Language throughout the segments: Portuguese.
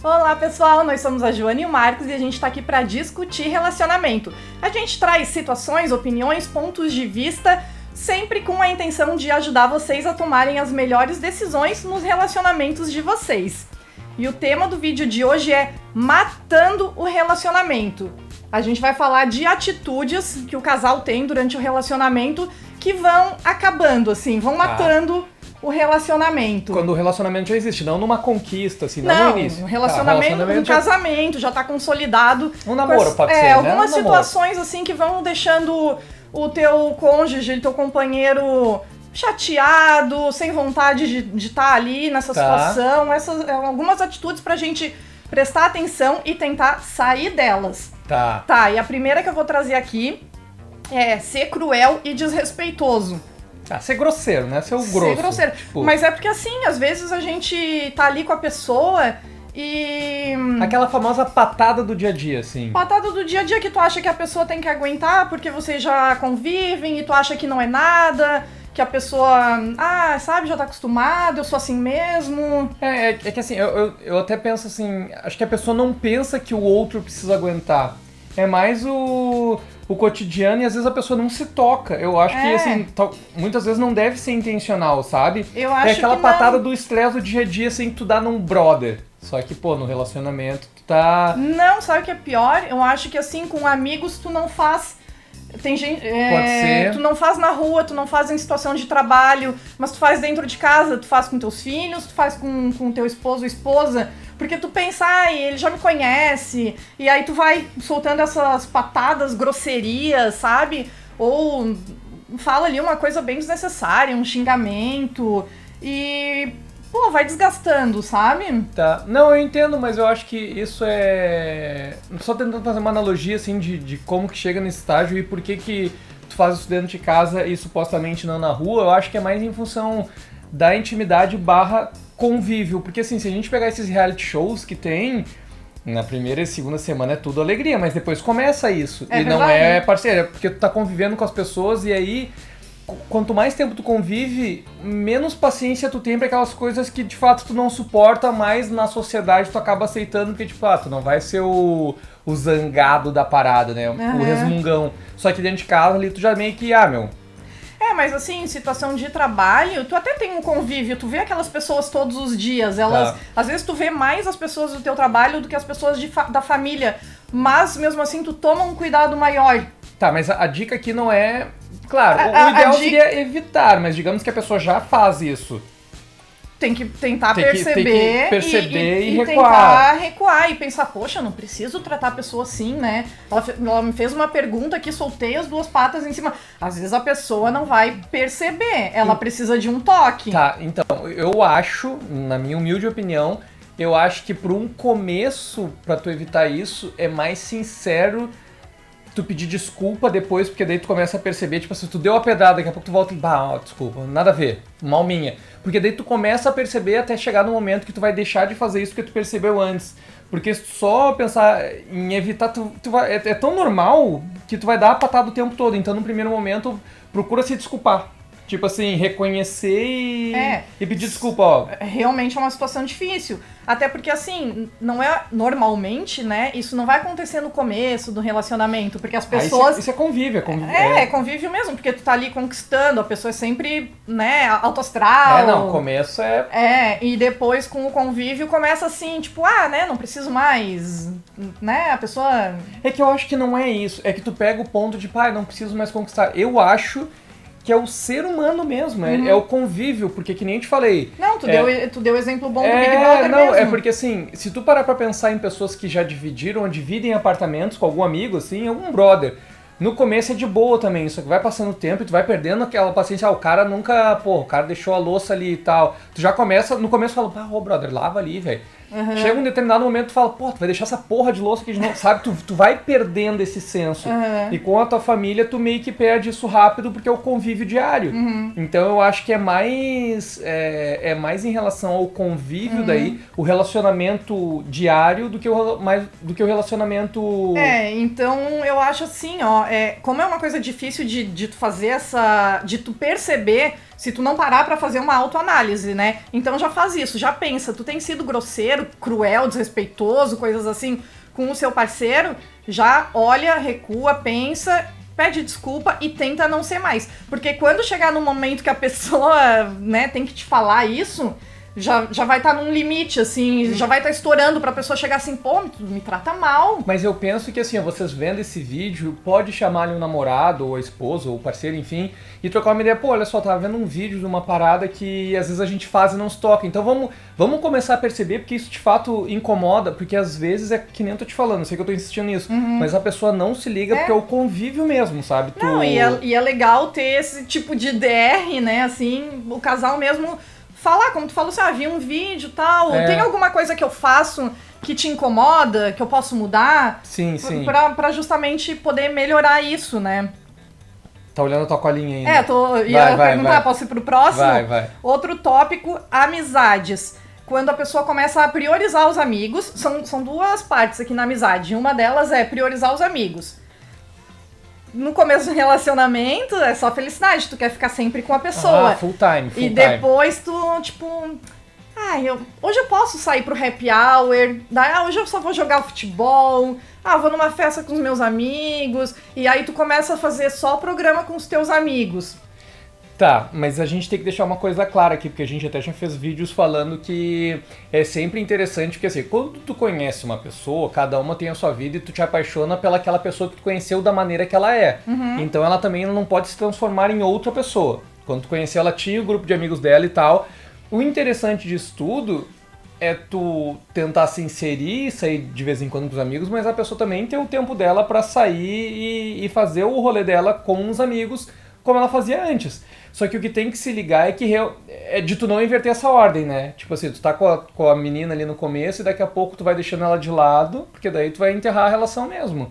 Olá pessoal, nós somos a Joana e o Marcos e a gente tá aqui pra discutir relacionamento. A gente traz situações, opiniões, pontos de vista, sempre com a intenção de ajudar vocês a tomarem as melhores decisões nos relacionamentos de vocês. E o tema do vídeo de hoje é matando o relacionamento. A gente vai falar de atitudes que o casal tem durante o relacionamento que vão acabando, assim, vão matando o relacionamento. Quando o relacionamento já existe, não numa conquista, assim, não no início. Um relacionamento, um casamento, já tá consolidado. Um namoro pode ser, né? Algumas situações, assim, que vão deixando o teu cônjuge, o teu companheiro chateado, sem vontade de estar ali nessa situação. Essas algumas atitudes pra gente prestar atenção e tentar sair delas. Tá, e a primeira que eu vou trazer aqui é ser cruel e desrespeitoso. Ser grosseiro, né? Ser grosso. Ser grosseiro. Tipo... Mas é porque assim, às vezes a gente tá ali com a pessoa e... Aquela famosa patada do dia a dia, assim. Patada do dia a dia que tu acha que a pessoa tem que aguentar porque vocês já convivem e tu acha que não é nada, que a pessoa, sabe, já tá acostumada, eu sou assim mesmo. É que assim, eu até penso assim, acho que a pessoa não pensa que o outro precisa aguentar. É mais o cotidiano e às vezes a pessoa não se toca. Eu acho que, assim, muitas vezes não deve ser intencional, sabe? Eu acho é aquela que patada não. Do estresse do dia a dia, assim, que tu dá num brother. Só que, pô, no relacionamento tu tá... Não, sabe o que é pior? Eu acho que, assim, com amigos tu não faz... Tem gente... Pode ser. Tu não faz na rua, tu não faz em situação de trabalho, mas tu faz dentro de casa, tu faz com teus filhos, tu faz com teu esposo ou esposa, porque tu pensa, ele já me conhece, e aí tu vai soltando essas patadas, grosserias, sabe? Ou fala ali uma coisa bem desnecessária, um xingamento, e... Pô, vai desgastando, sabe? Tá. Não, eu entendo, mas eu acho que isso é... Só tentando fazer uma analogia, assim, de como que chega nesse estágio e por que tu faz isso dentro de casa e supostamente não na rua, eu acho que é mais em função da intimidade / convívio. Porque, assim, se a gente pegar esses reality shows que tem... Na primeira e segunda semana é tudo alegria, mas depois começa isso. É e verdade. Não é parceria, porque tu tá convivendo com as pessoas e aí... Quanto mais tempo tu convive, menos paciência tu tem pra aquelas coisas que de fato tu não suporta, mas na sociedade tu acaba aceitando, porque tipo, tu não vai ser o zangado da parada, né? O resmungão. Só que dentro de casa ali tu já meio que, Mas assim, em situação de trabalho, tu até tem um convívio, tu vê aquelas pessoas todos os dias, elas... Às vezes tu vê mais as pessoas do teu trabalho do que as pessoas da família, mas mesmo assim tu toma um cuidado maior. Tá, mas a dica aqui não é... Claro, o ideal seria evitar, mas digamos que a pessoa já faz isso. Tem que tentar perceber e recuar. Tentar recuar e pensar, poxa, eu não preciso tratar a pessoa assim, né? Ela me fez uma pergunta aqui, soltei as duas patas em cima. Às vezes a pessoa não vai perceber, ela precisa de um toque. Tá, então, eu acho, na minha humilde opinião, eu acho que por um começo, pra tu evitar isso, é mais sincero tu pedir desculpa depois, porque daí tu começa a perceber, tipo, se tu deu a pedrada, daqui a pouco tu volta e, desculpa, nada a ver, mal minha. Porque daí tu começa a perceber até chegar no momento que tu vai deixar de fazer isso que tu percebeu antes. Porque se tu só pensar em evitar, tu vai, é tão normal que tu vai dar a patada o tempo todo. Então, no primeiro momento, procura se desculpar. Tipo assim, reconhecer e pedir desculpa, Realmente é uma situação difícil. Até porque, assim, não é normalmente, né? Isso não vai acontecer no começo do relacionamento, porque as pessoas... Isso é convívio, é convívio mesmo, porque tu tá ali conquistando, a pessoa é sempre, né, alto astral. O começo e depois com o convívio começa assim, tipo, né, não preciso mais, né, a pessoa... É que eu acho que não é isso, é que tu pega o ponto de, não preciso mais conquistar. Eu acho... que é o ser humano mesmo, é o convívio, porque que nem eu te falei... Não, tu deu exemplo bom do Big Brother mesmo. É porque assim, se tu parar pra pensar em pessoas que já dividiram ou dividem apartamentos com algum amigo, assim, algum brother, no começo é de boa também, só que vai passando o tempo e tu vai perdendo aquela paciência, o cara nunca, o cara deixou a louça ali e tal, tu já começa, no começo fala, brother, lava ali, velho. Chega um determinado momento tu fala, tu vai deixar essa porra de louça aqui de novo, sabe? Tu vai perdendo esse senso. E com a tua família tu meio que perde isso rápido porque é o convívio diário. Então eu acho que é mais em relação ao convívio daí, o relacionamento diário do que o relacionamento... Então eu acho assim, como é uma coisa difícil de tu fazer de tu perceber se tu não parar pra fazer uma autoanálise, né? Então já faz isso, já pensa, tu tem sido grosseiro, grosseiro, cruel, desrespeitoso, coisas assim, com o seu parceiro, já olha, recua, pensa, pede desculpa e tenta não ser mais. Porque quando chegar no momento que a pessoa, né, tem que te falar isso, já vai estar num limite, assim, já vai estar estourando pra pessoa chegar assim, pô, tu me trata mal. Mas eu penso que, assim, vocês vendo esse vídeo, pode chamar ali um namorado, ou a esposa, ou o parceiro, enfim, e trocar uma ideia. Pô, olha só, tava vendo um vídeo de uma parada que às vezes a gente faz e não se toca. Então vamos começar a perceber, porque isso de fato incomoda, porque às vezes é que nem eu tô te falando, eu sei que eu tô insistindo nisso, mas a pessoa não se liga porque é o convívio mesmo, sabe? Não, e é legal ter esse tipo de DR, né, assim, o casal mesmo falar, como tu falou, assim, vi um vídeo e tal, tem alguma coisa que eu faço que te incomoda, que eu posso mudar? Sim. Pra justamente poder melhorar isso, né? Tá olhando a tua colinha aí, né? Ia perguntar, posso ir pro próximo? Vai. Outro tópico, amizades. Quando a pessoa começa a priorizar os amigos, são duas partes aqui na amizade. Uma delas é priorizar os amigos. No começo do relacionamento é só felicidade, tu quer ficar sempre com a pessoa. Full time. E depois tu, tipo, hoje eu posso sair pro happy hour, hoje eu só vou jogar futebol, vou numa festa com os meus amigos, e aí tu começa a fazer só programa com os teus amigos. Tá, mas a gente tem que deixar uma coisa clara aqui, porque a gente até já fez vídeos falando que é sempre interessante, porque assim, quando tu conhece uma pessoa, cada uma tem a sua vida e tu te apaixona pelaquela pessoa que tu conheceu da maneira que ela é. Então ela também não pode se transformar em outra pessoa. Quando tu conheceu, ela tinha o grupo de amigos dela e tal. O interessante disso tudo é tu tentar se inserir, sair de vez em quando com os amigos, mas a pessoa também tem o tempo dela pra sair e fazer o rolê dela com os amigos, como ela fazia antes. Só que o que tem que se ligar é que é de tu não inverter essa ordem, né? Tipo assim, tu tá com a menina ali no começo e daqui a pouco tu vai deixando ela de lado, porque daí tu vai enterrar a relação mesmo.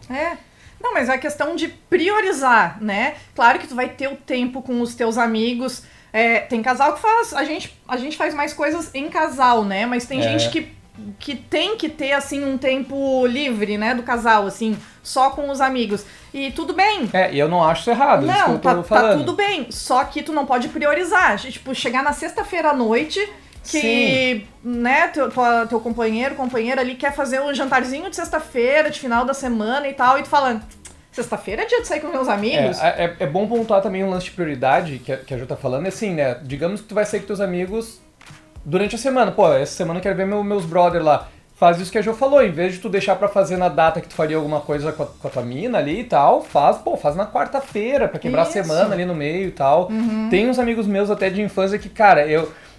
Não, mas é questão de priorizar, né? Claro que tu vai ter o tempo com os teus amigos. Tem casal que faz... A gente faz mais coisas em casal, né? Mas tem gente que tem que ter, assim, um tempo livre, né? Do casal, assim, só com os amigos. E tudo bem. E eu não acho isso errado. Não, isso que eu tô falando. Tá tudo bem. Só que tu não pode priorizar. Tipo, chegar na sexta-feira à noite... Que, né, teu companheira ali quer fazer um jantarzinho de sexta-feira, de final da semana e tal, e tu falando, sexta-feira é dia de sair com meus amigos? É bom pontuar também um lance de prioridade, que a Ju tá falando, assim, né, digamos que tu vai sair com teus amigos durante a semana, essa semana eu quero ver meus brother lá. Faz isso que a Jo falou, em vez de tu deixar pra fazer na data que tu faria alguma coisa com a tua mina ali e tal, faz na quarta-feira, pra quebrar a semana ali no meio e tal. Tem uns amigos meus até de infância que, cara,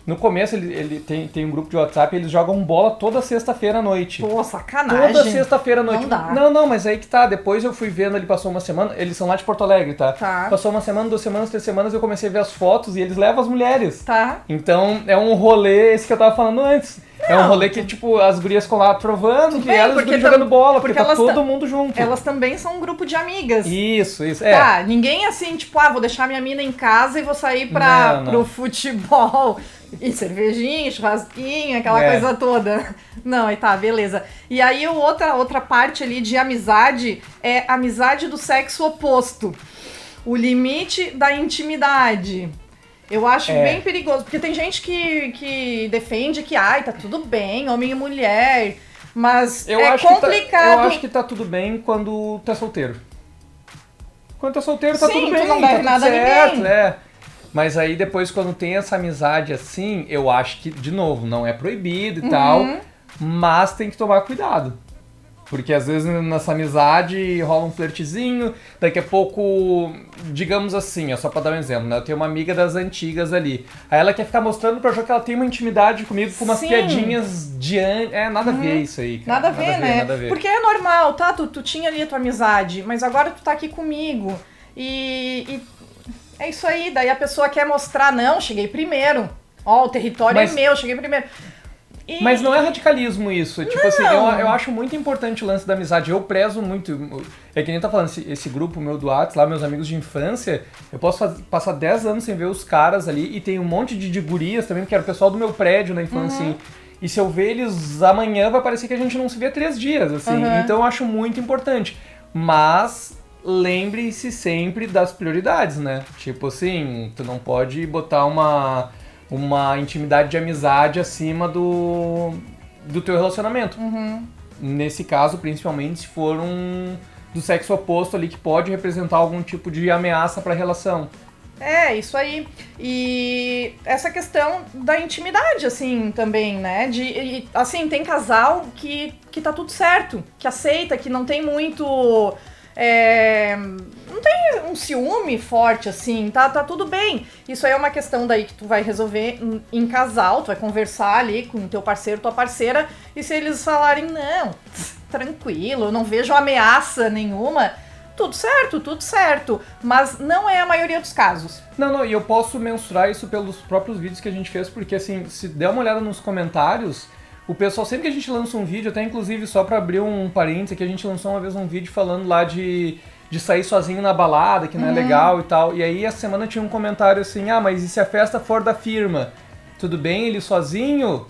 no começo ele tem um grupo de WhatsApp, eles jogam bola toda sexta-feira à noite. Pô, sacanagem. Toda sexta-feira à noite. Não dá. Não, mas aí que tá, depois eu fui vendo, ele passou uma semana, eles são lá de Porto Alegre, tá? Passou uma semana, 2 semanas, 3 semanas, eu comecei a ver as fotos e eles levam as mulheres. Então é um rolê, esse que eu tava falando antes. É um rolê que, tipo, as gurias ficam lá provando, que elas estão jogando bola, porque tá todo mundo junto. Elas também são um grupo de amigas. Isso. Tá, ninguém assim, tipo, vou deixar minha mina em casa e vou sair pro futebol. E cervejinha, churrasquinho, aquela coisa toda. Não, aí tá, beleza. E aí outra parte ali de amizade é amizade do sexo oposto. O limite da intimidade. Eu acho bem perigoso, porque tem gente que defende que, tá tudo bem, homem e mulher, mas complicado. Eu acho que tá tudo bem quando tá solteiro. Quando tá solteiro tá tudo bem, tu não deve nada certo, a ninguém. Mas aí depois quando tem essa amizade assim, eu acho que, de novo, não é proibido e tal, mas tem que tomar cuidado. Porque às vezes nessa amizade rola um flertezinho, daqui a pouco, digamos assim, só pra dar um exemplo, né? Eu tenho uma amiga das antigas ali. Aí ela quer ficar mostrando pra Jo que ela tem uma intimidade comigo com umas piadinhas de nada a ver isso aí, cara. Nada a ver, né? Nada a ver. Porque é normal, tá? Tu tinha ali a tua amizade, mas agora tu tá aqui comigo. E é isso aí, daí a pessoa quer mostrar, não, cheguei primeiro. O território é meu, cheguei primeiro. Mas não é radicalismo isso. Tipo assim, eu acho muito importante o lance da amizade. Eu prezo muito. É que nem tá falando, esse grupo meu do Whats, lá, meus amigos de infância, eu posso passar 10 anos sem ver os caras ali. E tem um monte de gurias também, que era o pessoal do meu prédio na infância, assim. E se eu ver eles amanhã, vai parecer que a gente não se vê 3 dias, assim. Então eu acho muito importante. Mas lembre-se sempre das prioridades, né? Tipo assim, tu não pode botar uma intimidade de amizade acima do teu relacionamento. Nesse caso, principalmente se for do sexo oposto ali, que pode representar algum tipo de ameaça para a relação. É, isso aí. E essa questão da intimidade, assim, também, né? Assim, tem casal que tá tudo certo, que aceita, que não tem muito... não tem um ciúme forte, assim, tá tudo bem. Isso aí é uma questão daí que tu vai resolver em casal, tu vai conversar ali com o teu parceiro, tua parceira, e se eles falarem, não, tranquilo, eu não vejo ameaça nenhuma... Tudo certo, mas não é a maioria dos casos. Não, e eu posso mensurar isso pelos próprios vídeos que a gente fez, porque assim, se der uma olhada nos comentários, o pessoal, sempre que a gente lança um vídeo, até inclusive só pra abrir um parênteses, que a gente lançou uma vez um vídeo falando lá de sair sozinho na balada, que não é legal e tal, e aí essa semana tinha um comentário assim, mas e se a festa for da firma? Tudo bem ele sozinho?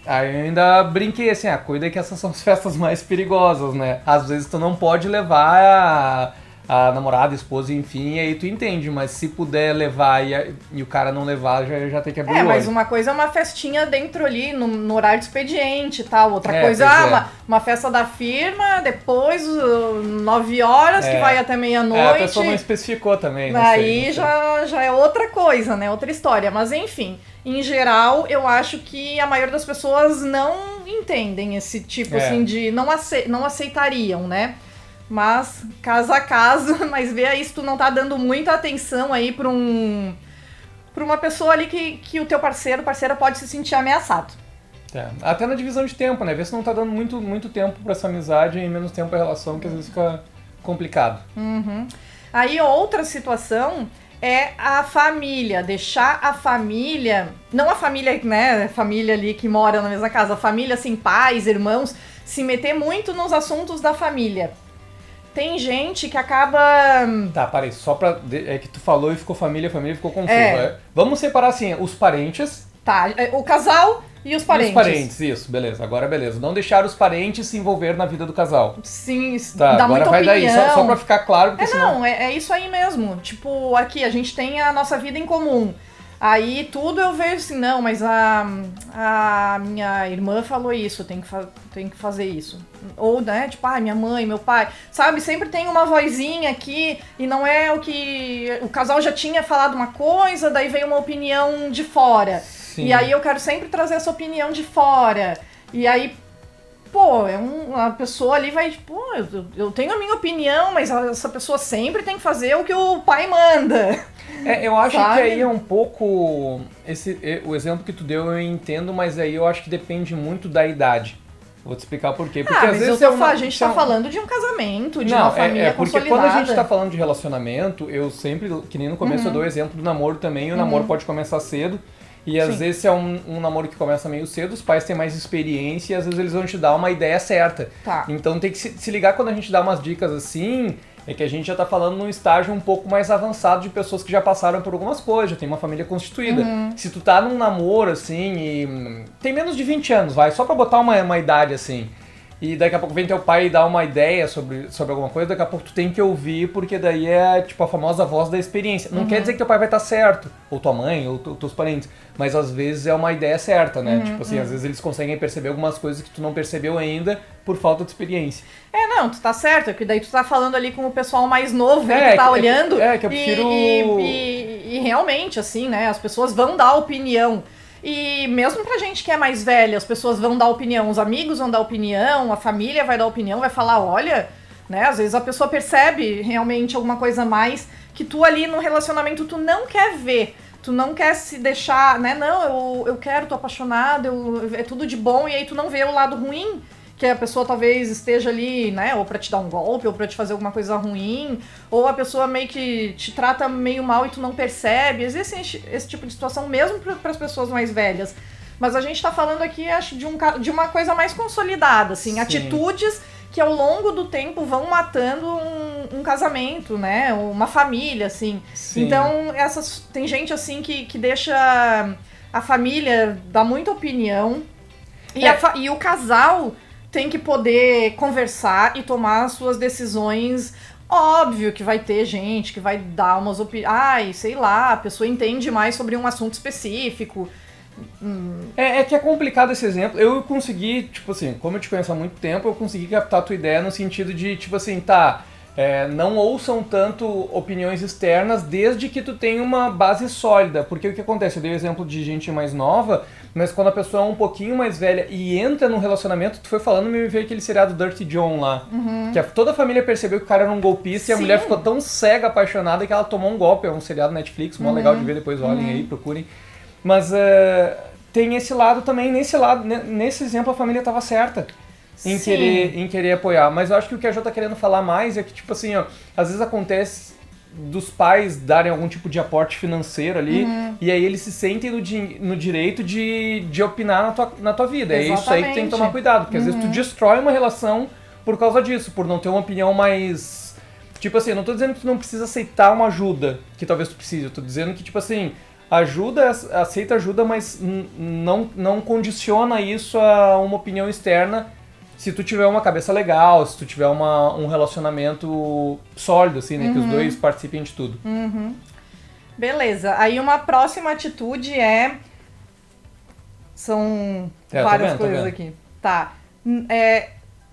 Aí eu ainda brinquei assim, cuida que essas são as festas mais perigosas, né? Às vezes tu não pode levar a namorada, a esposa, enfim, e aí tu entende, mas se puder levar e o cara não levar, já tem que abrir o olho. Mas uma coisa é uma festinha dentro ali, no horário de expediente e tal, outra coisa uma festa da firma, depois 9 horas, que vai até meia-noite. A pessoa não especificou também, não sei. Já é outra coisa, né, outra história, mas enfim... Em geral, eu acho que a maioria das pessoas não entendem esse tipo, assim, de... Não aceitariam, né? Mas, caso a caso, mas vê aí se tu não tá dando muita atenção aí pra uma pessoa ali que o teu parceira pode se sentir ameaçado. Até na divisão de tempo, né? Vê se não tá dando muito tempo pra essa amizade e menos tempo pra relação, que às vezes fica complicado. Aí, outra situação... é a família, deixar a família, não a família, né, família ali que mora na mesma casa, a família, assim, pais, irmãos, se meter muito nos assuntos da família. Tem gente que acaba... Parei, só pra... É que tu falou e ficou família ficou confuso. Vamos separar, assim, os parentes... o casal e os parentes. E os parentes, isso, beleza, agora beleza. Não deixar os parentes se envolver na vida do casal. Sim, dá muita opinião. Daí, só pra ficar claro, porque senão... é isso aí mesmo. Tipo, aqui, a gente tem a nossa vida em comum. Aí tudo eu vejo assim, não, mas a minha irmã falou isso, tem que fazer isso. Ou, né, tipo, minha mãe, meu pai, sabe? Sempre tem uma vozinha aqui e não é o que... O casal já tinha falado uma coisa, daí veio uma opinião de fora. Sim. E aí eu quero sempre trazer essa opinião de fora. E aí, a pessoa ali vai, eu tenho a minha opinião, mas essa pessoa sempre tem que fazer o que o pai manda. Eu acho que aí é um pouco... o exemplo que tu deu eu entendo, mas aí eu acho que depende muito da idade. Vou te explicar por quê. Porque às vezes a gente tá falando de um casamento, de uma família porque consolidada. Quando a gente tá falando de relacionamento, eu sempre, que nem no começo eu dou o exemplo do namoro também, o namoro pode começar cedo. E às vezes é um namoro que começa meio cedo, os pais têm mais experiência e às vezes eles vão te dar uma ideia certa. Então tem que se ligar quando a gente dá umas dicas assim, é que a gente já tá falando num estágio um pouco mais avançado de pessoas que já passaram por algumas coisas, já tem uma família constituída. Se tu tá num namoro assim e tem menos de 20 anos, só pra botar uma idade assim. E daqui a pouco vem teu pai e dá uma ideia sobre alguma coisa, daqui a pouco tu tem que ouvir, porque daí é tipo a famosa voz da experiência. Não quer dizer que teu pai vai estar certo, ou tua mãe, ou teus parentes, mas às vezes é uma ideia certa, né? Tipo assim, às vezes eles conseguem perceber algumas coisas que tu não percebeu ainda por falta de experiência. Não, tu tá certo, porque daí tu tá falando ali com o pessoal mais novo que tá olhando. Que eu prefiro... E realmente, assim, né, as pessoas vão dar opinião. E mesmo pra gente que é mais velha, as pessoas vão dar opinião, os amigos vão dar opinião, a família vai dar opinião, vai falar, olha, né, às vezes a pessoa percebe realmente alguma coisa a mais que tu ali no relacionamento tu não quer ver, tu não quer se deixar, né, não, eu quero, tô apaixonada, é tudo de bom, e aí tu não vê o lado ruim, que a pessoa talvez esteja ali, né, ou pra te dar um golpe, ou pra te fazer alguma coisa ruim, ou a pessoa meio que te trata meio mal e tu não percebe. Existe esse tipo de situação mesmo para as pessoas mais velhas. Mas a gente tá falando aqui, acho, de uma coisa mais consolidada, assim, Sim. atitudes que ao longo do tempo vão matando um casamento, né, uma família, assim. Sim. Então, tem gente, assim, que deixa a família dar muita opinião, e o casal tem que poder conversar e tomar as suas decisões. Óbvio que vai ter gente que vai dar umas opiniões. Sei lá, a pessoa entende mais sobre um assunto específico. É que é complicado esse exemplo. Eu consegui, tipo assim, como eu te conheço há muito tempo, eu consegui captar a tua ideia no sentido de, tipo assim, não ouçam tanto opiniões externas desde que tu tenha uma base sólida. Porque o que acontece? Eu dei o exemplo de gente mais nova, mas quando a pessoa é um pouquinho mais velha e entra num relacionamento, tu foi falando, me veio aquele seriado Dirty John lá. Que toda a família percebeu que o cara era um golpista e a mulher ficou tão cega, apaixonada, que ela tomou um golpe. É um seriado Netflix, mó legal de ver, depois olhem aí, procurem. Mas tem esse lado também, nesse exemplo a família estava certa em querer apoiar. Mas eu acho que o que a Jo tá querendo falar mais é que, tipo assim, ó, às vezes acontece dos pais darem algum tipo de aporte financeiro ali, e aí eles se sentem no direito de opinar na tua vida. Exatamente. É isso aí que tem que tomar cuidado, porque às vezes tu destrói uma relação por causa disso, por não ter uma opinião mais... Tipo assim, eu não tô dizendo que tu não precisa aceitar uma ajuda, que talvez tu precise, eu tô dizendo que, tipo assim, aceita ajuda, mas não condiciona isso a uma opinião externa se tu tiver uma cabeça legal, se tu tiver um relacionamento sólido, assim, né? Que os dois participem de tudo. Beleza. Aí uma próxima atitude são várias coisas aqui. Tá.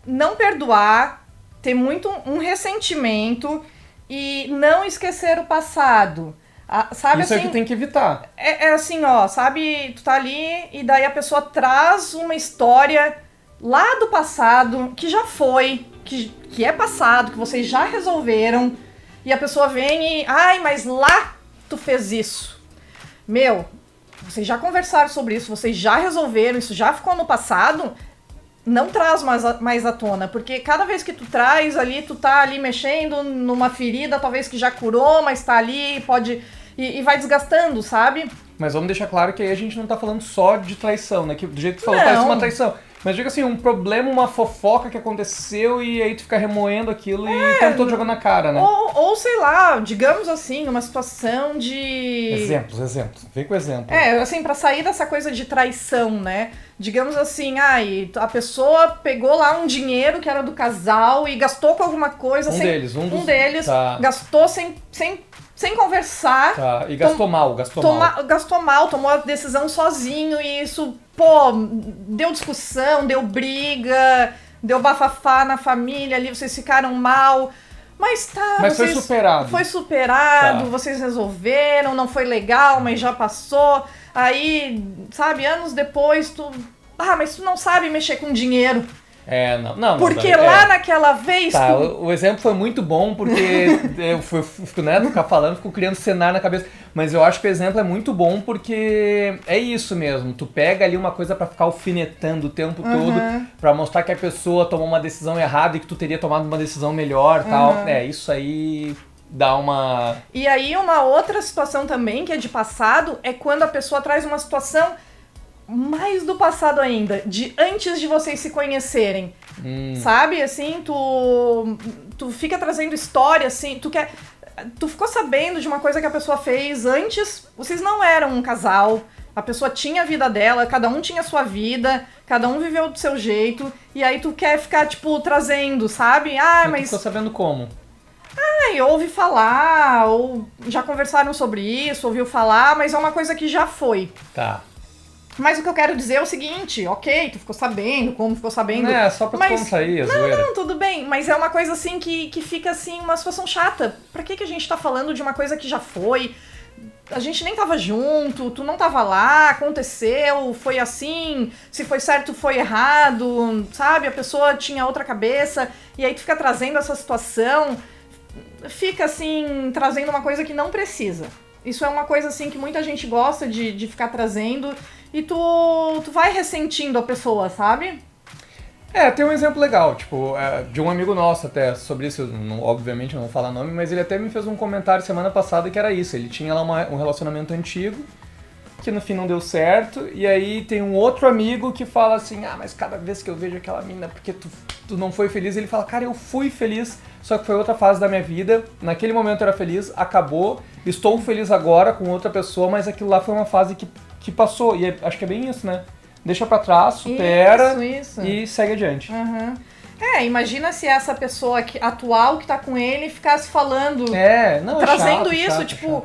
Não perdoar, ter muito um ressentimento e não esquecer o passado. Sabe, isso assim, é que tem que evitar. É assim, ó, sabe, tu tá ali e daí a pessoa traz uma história lá do passado, que já foi, que é passado, que vocês já resolveram, e a pessoa vem e, mas lá tu fez isso. Meu, vocês já conversaram sobre isso, vocês já resolveram, isso já ficou no passado, não traz mais à tona, porque cada vez que tu traz ali, tu tá ali mexendo numa ferida, talvez que já curou, mas tá ali, pode... E vai desgastando, sabe? Mas vamos deixar claro que aí a gente não tá falando só de traição, né? Que do jeito que tu falou, parece uma traição. Mas diga assim, um problema, uma fofoca que aconteceu e aí tu fica remoendo aquilo e o tempo todo jogando na cara, né? Ou sei lá, digamos assim, uma situação de... Exemplos. Vem com exemplo. Assim, pra sair dessa coisa de traição, né? Digamos assim, a pessoa pegou lá um dinheiro que era do casal e gastou com alguma coisa... Um deles gastou sem conversar. Tá, e gastou mal. Gastou mal, tomou a decisão sozinho e isso, deu discussão, deu briga, deu bafafá na família ali, vocês ficaram mal. Mas foi superado. Foi superado, vocês resolveram, não foi legal, mas já passou. Aí, sabe, anos depois, mas tu não sabe mexer com dinheiro. Não. Porque lá naquela vez... O exemplo foi muito bom, porque eu fico, né, fico criando cenário na cabeça. Mas eu acho que o exemplo é muito bom porque é isso mesmo. Tu pega ali uma coisa pra ficar alfinetando o tempo todo, pra mostrar que a pessoa tomou uma decisão errada e que tu teria tomado uma decisão melhor e tal. Isso aí... dá uma... E aí uma outra situação também, que é de passado, é quando a pessoa traz uma situação mais do passado ainda, de antes de vocês se conhecerem. Sabe, assim, tu fica trazendo história, assim, tu ficou sabendo de uma coisa que a pessoa fez antes, vocês não eram um casal, a pessoa tinha a vida dela, cada um tinha a sua vida, cada um viveu do seu jeito, e aí tu quer ficar, tipo, trazendo, sabe? Mas tu ficou sabendo como? Ouvi falar, ou já conversaram sobre isso, ouviu falar, mas é uma coisa que já foi. Tá. Mas o que eu quero dizer é o seguinte, ok, tu ficou sabendo, como ficou sabendo... Só pra tu contrair, zoeira. Não, tudo bem, mas é uma coisa assim que fica assim, uma situação chata. Pra que a gente tá falando de uma coisa que já foi? A gente nem tava junto, tu não tava lá, aconteceu, foi assim, se foi certo, foi errado, sabe? A pessoa tinha outra cabeça, e aí tu fica trazendo essa situação, fica assim, trazendo uma coisa que não precisa. Isso é uma coisa assim que muita gente gosta de ficar trazendo e tu vai ressentindo a pessoa, sabe? Tem um exemplo legal, tipo, de um amigo nosso até, sobre isso, obviamente não vou falar nome, mas ele até me fez um comentário semana passada que era isso, ele tinha lá um relacionamento antigo, que no fim não deu certo, e aí tem um outro amigo que fala assim, mas cada vez que eu vejo aquela mina, porque tu não foi feliz, ele fala, cara, eu fui feliz, só que foi outra fase da minha vida, naquele momento eu era feliz, acabou, estou feliz agora com outra pessoa, mas aquilo lá foi uma fase que passou, e acho que é bem isso, né? Deixa pra trás, supera isso. E segue adiante. Imagina se essa pessoa atual que tá com ele ficasse falando, trazendo isso, chato.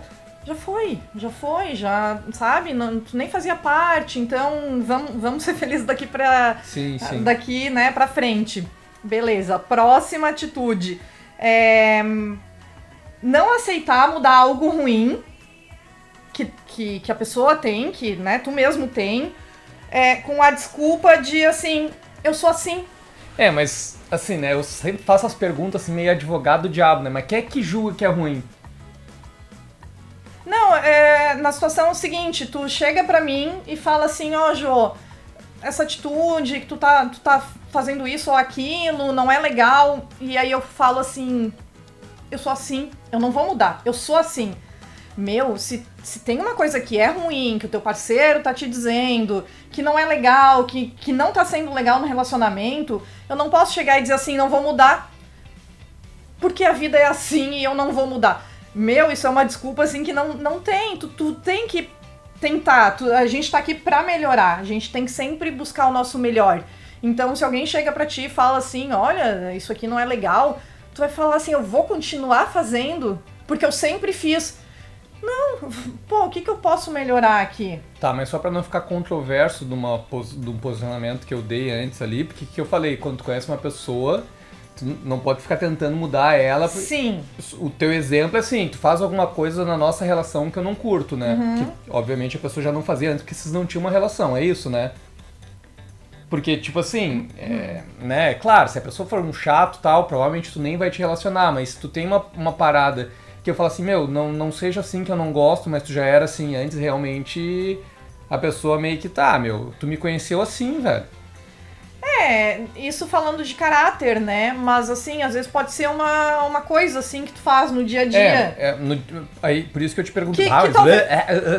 já, sabe? Não, tu nem fazia parte, então vamos ser felizes daqui Sim. daqui, né, pra frente. Beleza, próxima atitude. Não aceitar mudar algo ruim que a pessoa tem, que, né, tu mesmo tem, com a desculpa de, assim, eu sou assim. Mas, assim, né, eu sempre faço as perguntas assim, meio advogado do diabo, né? Mas quem é que julga que é ruim? Não, na situação é o seguinte, tu chega pra mim e fala assim, ó, Jô, essa atitude, que tu tá fazendo isso ou aquilo, não é legal, e aí eu falo assim, eu sou assim, eu não vou mudar, eu sou assim. Meu, se tem uma coisa que é ruim, que o teu parceiro tá te dizendo, que não é legal, que não tá sendo legal no relacionamento, eu não posso chegar e dizer assim, não vou mudar, porque a vida é assim e eu não vou mudar. Meu, isso é uma desculpa assim que não tem, tu tem que tentar, a gente tá aqui pra melhorar, a gente tem que sempre buscar o nosso melhor. Então, se alguém chega pra ti e fala assim, olha, isso aqui não é legal, tu vai falar assim, eu vou continuar fazendo, porque eu sempre fiz. Não, pô, o que eu posso melhorar aqui? Tá, mas só pra não ficar controverso de um posicionamento que eu dei antes ali, porque que eu falei, quando tu conhece uma pessoa, tu não pode ficar tentando mudar ela. Sim. O teu exemplo é assim, tu faz alguma coisa na nossa relação que eu não curto, né? Que, obviamente, a pessoa já não fazia antes, porque vocês não tinham uma relação, é isso, né? Porque, tipo assim, né, claro, se a pessoa for um chato e tal, provavelmente tu nem vai te relacionar, mas se tu tem uma parada que eu falo assim, meu, não seja assim que eu não gosto, mas tu já era assim antes, realmente a pessoa meio que tá, meu, tu me conheceu assim, velho. Isso falando de caráter, né? Mas assim, às vezes pode ser uma coisa assim que tu faz no dia a dia. Aí, por isso que eu te pergunto,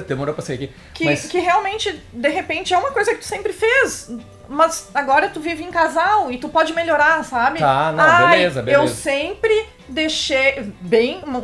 demorou pra sair aqui. Que realmente, de repente, é uma coisa que tu sempre fez, mas agora tu vive em casal e tu pode melhorar, sabe? Tá, não, beleza. Eu sempre deixei,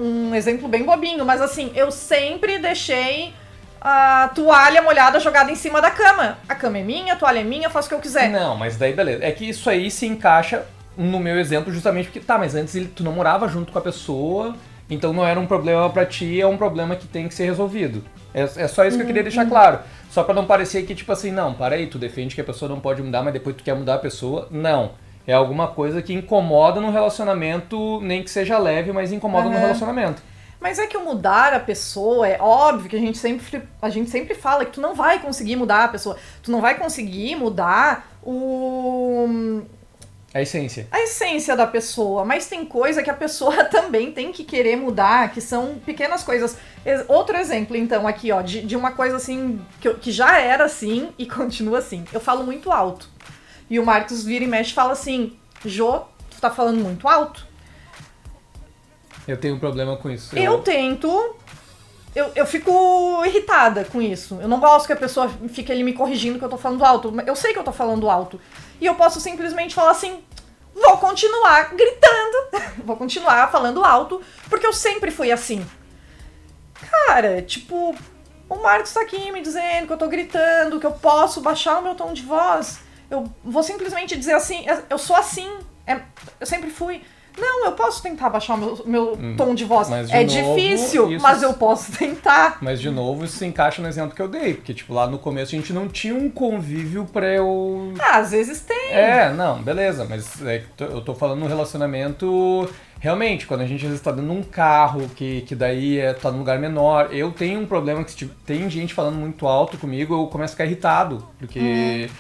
um exemplo bem bobinho, mas assim, eu sempre deixei a toalha molhada jogada em cima da cama. A cama é minha, a toalha é minha, eu faço o que eu quiser. Não, mas daí beleza. É que isso aí se encaixa no meu exemplo justamente porque, tá, mas antes tu não morava junto com a pessoa, então não era um problema pra ti, é um problema que tem que ser resolvido. É só isso que eu queria deixar claro. Só pra não parecer que, tipo assim, não, para aí, tu defende que a pessoa não pode mudar, mas depois tu quer mudar a pessoa. Não. É alguma coisa que incomoda no relacionamento, nem que seja leve, mas incomoda no relacionamento. Mas é que o mudar a pessoa, é óbvio que a gente sempre fala que tu não vai conseguir mudar a pessoa. Tu não vai conseguir mudar a essência. A essência da pessoa, mas tem coisa que a pessoa também tem que querer mudar, que são pequenas coisas. Outro exemplo, então, aqui, ó, de uma coisa assim, que já era assim e continua assim. Eu falo muito alto. E o Marcos vira e mexe e fala assim, Jô, tu tá falando muito alto? Eu tenho um problema com isso. Eu fico irritada com isso. Eu não gosto que a pessoa fique ali me corrigindo que eu tô falando alto. Eu sei que eu tô falando alto. E eu posso simplesmente falar assim, vou continuar gritando, vou continuar falando alto, porque eu sempre fui assim. Cara, tipo, o Marcos tá aqui me dizendo que eu tô gritando, que eu posso baixar o meu tom de voz. Eu vou simplesmente dizer assim, eu sou assim, eu sempre fui. Não, eu posso tentar baixar o meu tom de voz. Difícil, mas eu posso tentar. Mas, de novo, isso se encaixa no exemplo que eu dei. Porque, tipo, lá no começo a gente não tinha um convívio pra eu... Às vezes tem. Não, beleza. Mas eu tô falando no relacionamento... Realmente, quando a gente às vezes tá dentro de um carro, que daí tá num lugar menor. Eu tenho um problema que se tem gente falando muito alto comigo, eu começo a ficar irritado. Porque...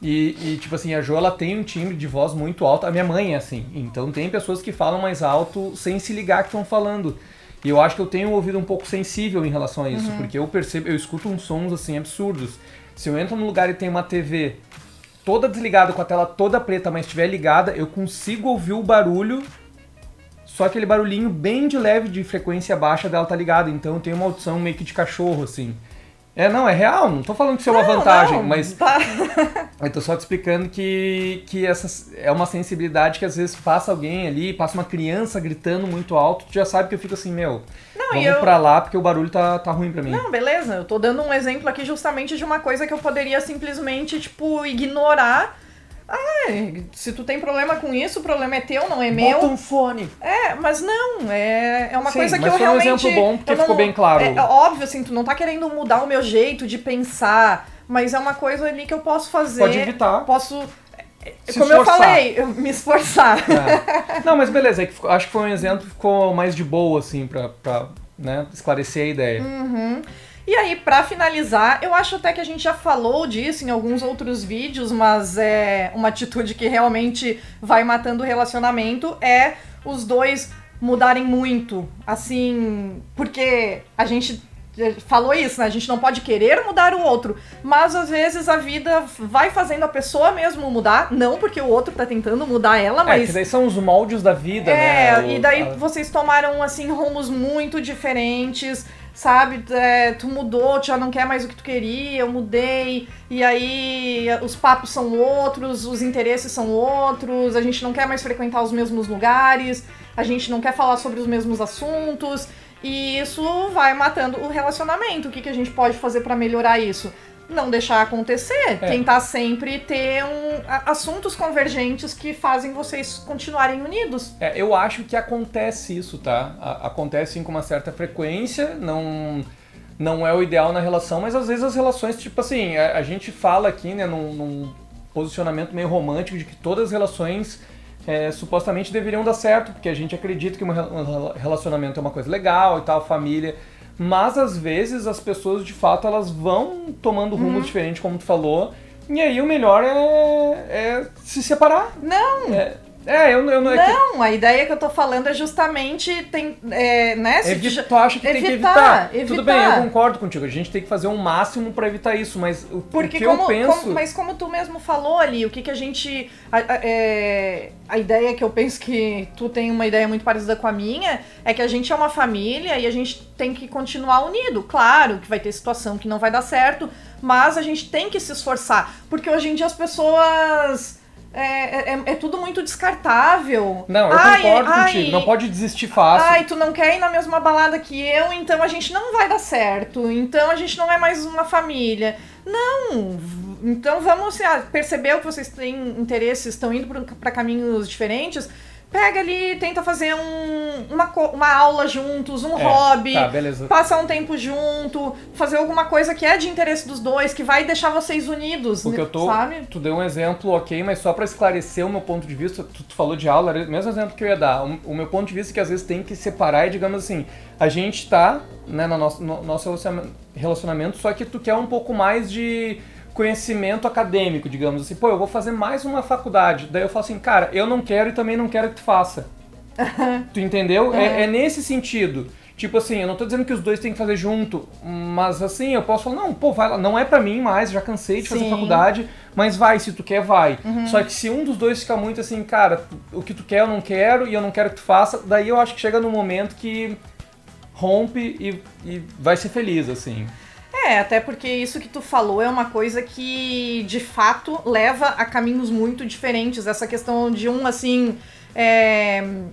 E, tipo assim, a Jo, ela tem um timbre de voz muito alto. A minha mãe é assim. Então tem pessoas que falam mais alto sem se ligar que estão falando. E eu acho que eu tenho um ouvido um pouco sensível em relação a isso. Porque eu escuto uns sons, assim, absurdos. Se eu entro num lugar e tem uma TV toda desligada, com a tela toda preta, mas estiver ligada, eu consigo ouvir o barulho. Só aquele barulhinho bem de leve, de frequência baixa dela tá ligada. Então eu tenho uma audição meio que de cachorro, assim. Não, é real, não tô falando que isso é uma vantagem, mas tá. Eu tô só te explicando que essa é uma sensibilidade que às vezes passa alguém ali, passa uma criança gritando muito alto, tu já sabe que eu fico assim, vamos pra lá porque o barulho tá ruim pra mim. Não, beleza, eu tô dando um exemplo aqui justamente de uma coisa que eu poderia simplesmente, tipo, ignorar, Se tu tem problema com isso, o problema é teu, não é meu. Bota um fone. Mas não, é uma Sim, coisa que mas eu foi um realmente... exemplo bom, porque eu não- ficou bem claro. É óbvio, assim, tu não tá querendo mudar o meu jeito de pensar, mas é uma coisa ali que eu posso fazer. Pode evitar. Posso, Se como eu esforçar. falei, me esforçar. Não, mas beleza, acho que foi um exemplo que ficou mais de boa, assim, pra né, esclarecer a ideia. E aí, pra finalizar, eu acho até que a gente já falou disso em alguns outros vídeos, mas é uma atitude que realmente vai matando o relacionamento, é os dois mudarem muito, assim, porque a gente falou isso, né? A gente não pode querer mudar o outro, mas às vezes a vida vai fazendo a pessoa mesmo mudar, não porque o outro tá tentando mudar ela, mas... que daí são os moldes da vida, né? E daí vocês tomaram, assim, rumos muito diferentes, sabe? Tu mudou, tu já não quer mais o que tu queria, eu mudei, e aí os papos são outros, os interesses são outros, a gente não quer mais frequentar os mesmos lugares, a gente não quer falar sobre os mesmos assuntos, e isso vai matando o relacionamento. O que a gente pode fazer pra melhorar isso? Não deixar acontecer, tentar sempre ter assuntos convergentes que fazem vocês continuarem unidos. Eu acho que acontece isso, tá? Acontece sim, com uma certa frequência, não é o ideal na relação, mas às vezes as relações, tipo assim, a gente fala aqui, né, num posicionamento meio romântico de que todas as relações supostamente deveriam dar certo, porque a gente acredita que um relacionamento é uma coisa legal e tal, família... Mas, às vezes, as pessoas, de fato, elas vão tomando rumos diferentes, como tu falou. E aí, o melhor é se separar. Não! Não, a ideia que eu tô falando é justamente, né? Tu acha que tem que evitar. Tudo bem, eu concordo contigo. A gente tem que fazer um máximo pra evitar isso, mas o que eu penso... Mas como tu mesmo falou ali, o que a gente... A ideia que eu penso que tu tem uma ideia muito parecida com a minha, é que a gente é uma família e a gente tem que continuar unido. Claro que vai ter situação que não vai dar certo, mas a gente tem que se esforçar. Porque hoje em dia as pessoas... É tudo muito descartável. Não, eu concordo contigo. Não pode desistir fácil. Tu não quer ir na mesma balada que eu, então a gente não vai dar certo. Então a gente não é mais uma família. Não! Então vamos perceber que vocês têm interesses, estão indo para caminhos diferentes. Pega ali, tenta fazer uma aula juntos, um hobby, passar um tempo junto, fazer alguma coisa que é de interesse dos dois, que vai deixar vocês unidos, sabe? Tu deu um exemplo, ok, mas só pra esclarecer o meu ponto de vista, tu falou de aula, era o mesmo exemplo que eu ia dar. O meu ponto de vista é que às vezes tem que separar e, digamos assim, a gente tá, né, no nosso relacionamento, só que tu quer um pouco mais de conhecimento acadêmico, digamos assim. Eu vou fazer mais uma faculdade. Daí eu falo assim, cara, eu não quero e também não quero que tu faça. Tu entendeu? É nesse sentido. Tipo assim, eu não tô dizendo que os dois têm que fazer junto, mas assim, eu posso falar, não, vai lá, não é pra mim mais, já cansei de fazer faculdade, mas vai, se tu quer, vai. Só que se um dos dois ficar muito assim, cara, o que tu quer eu não quero e eu não quero que tu faça, daí eu acho que chega num momento que rompe e vai ser feliz, assim. Até porque isso que tu falou é uma coisa que, de fato, leva a caminhos muito diferentes. Essa questão de assim,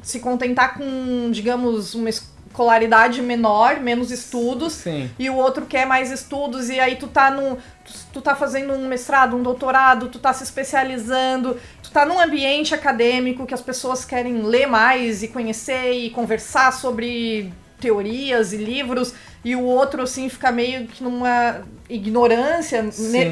se contentar com, digamos, uma escolaridade menor, menos estudos, Sim. E o outro quer mais estudos, e aí tu tá fazendo um mestrado, um doutorado, tu tá se especializando, tu tá num ambiente acadêmico que as pessoas querem ler mais e conhecer e conversar sobre teorias e livros, e o outro, assim, fica meio que numa ignorância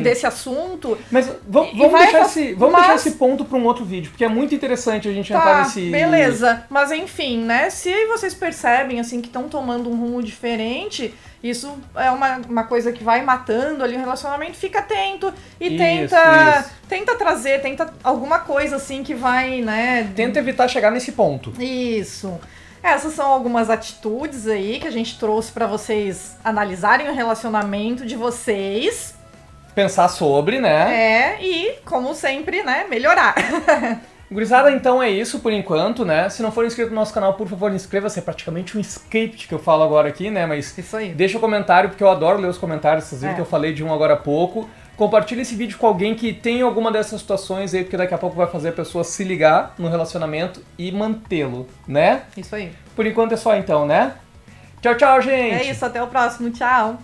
desse assunto. Mas vamos deixar esse ponto para um outro vídeo, porque é muito interessante a gente entrar nesse... Beleza. Mas, enfim, né, se vocês percebem, assim, que estão tomando um rumo diferente, isso é uma coisa que vai matando ali o relacionamento, fica atento e tenta trazer, tenta alguma coisa, assim, que vai, né... Tenta evitar chegar nesse ponto. Isso. Essas são algumas atitudes aí que a gente trouxe pra vocês analisarem o relacionamento de vocês. Pensar sobre, né? E, como sempre, né, melhorar. Gurizada, então é isso por enquanto, né? Se não for inscrito no nosso canal, por favor, inscreva-se. É praticamente um script que eu falo agora aqui, né? Mas isso aí. Deixa o comentário, porque eu adoro ler os comentários. Vocês viram que eu falei de um agora há pouco. Compartilhe esse vídeo com alguém que tem alguma dessas situações aí, porque daqui a pouco vai fazer a pessoa se ligar no relacionamento e mantê-lo, né? Isso aí. Por enquanto é só então, né? Tchau, tchau, gente! É isso, até o próximo. Tchau!